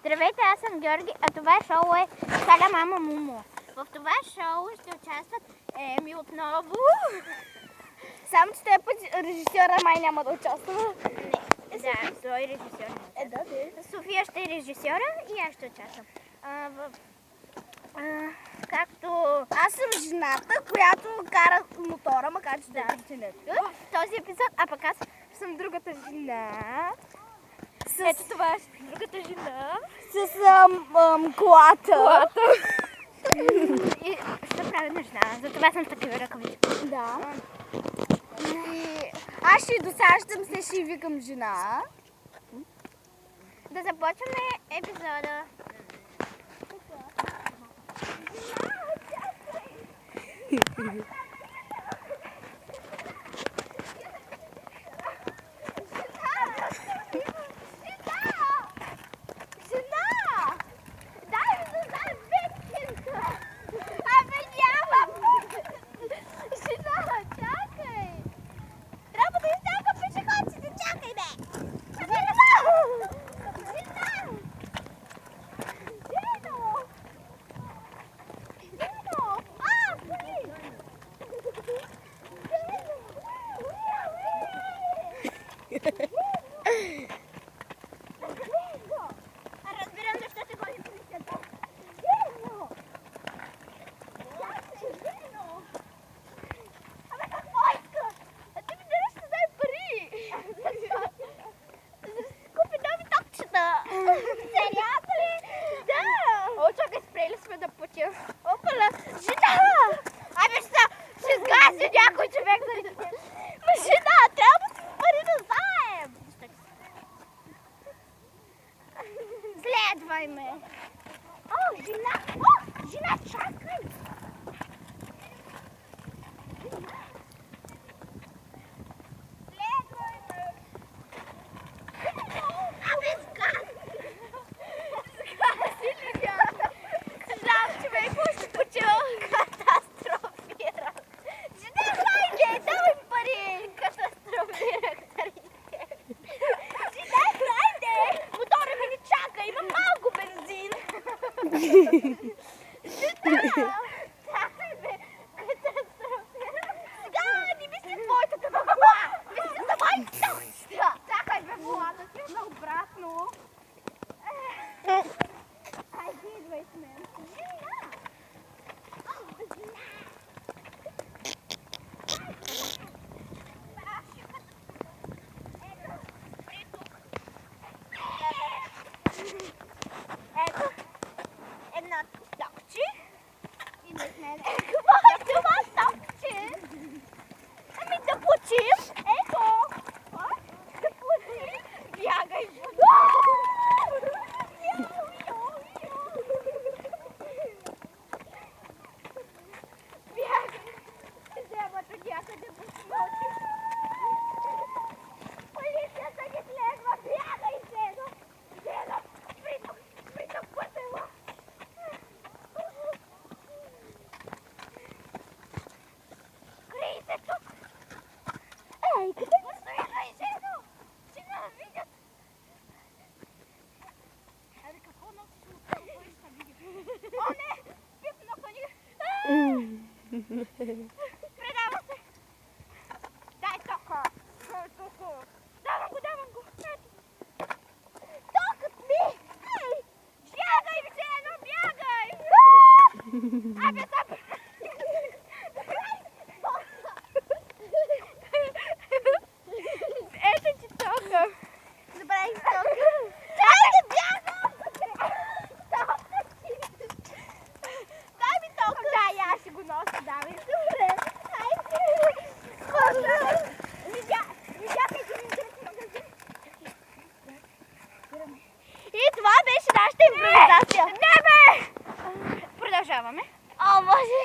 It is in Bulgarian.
Здравейте, аз съм Георги, а това шоу е Саля Мама Мумо. В това шоу ще участват Еми отново. Само че тези път режисьора май няма да участва. Не, да, той е режисьор. София ще е режисьора и аз ще участвам. Както... Аз съм жената, която кара мотора, макар че да е жената. В този епизод, а пък аз съм другата жена. Ето това е другата жена. С колата. И ще правя неща, затова съм с такива ръкавици. Да. И аз ще досаждам се, ще викам жена. Да започваме епизода. Разбирам защо се гони полицията. Абе какво искаш? А ти ми дадеш да дай пари. За да си купи нови топчета. Сериозно ли? Да. О, чакай, спрели сме да пътя. Опала, жена! Абе ще сгаси някой човек заради теб. Ма жена, трябва да си пари да заем. Следвай ме. О, жена! О, жена, чакай! Следвай ме. Абе, сгаси! Сгаси ли бяха? Знам, човек, ще почива катастрофира. Жена, хайде, давай пари! Катастрофирах заради теб. Жена, хайде! Мотора ми не чака, има малко бензин. Жена! Чакай бе! Катастрофирам. Сега не мисли твоята кола! Мисли за моята! Чакай бе, колата си обратно. Хайде, идвай с мен. Жена! О, жена! Ето, едно токче. И да сме... Какво е това токче? Ами да почим. Ето. Да почим. Бягай. Бягай. Взема тук някъде да посмотри. Полицията ни следва. Бягай, Зено. Зено, приток пътела. Крий се тук. Ей, къде го стояла, Зено? Жена, видят. Абе, какво носиш от това? Кой ще види? О, не! Пипнаха ни. Предава се. Дай тока. Давам го. Токът ми! Ей! Бягай, Зено, бягай! Абе, са... Ето ти тока. Забравих тока. Чакай, бягам! Токът ти! Дай ми тока. Да, аз ще го нося, давай. Добре. Видяхте, че ми интересен магазин. И това беше нашата импровизация. Не бе! Продължаваме. О, може.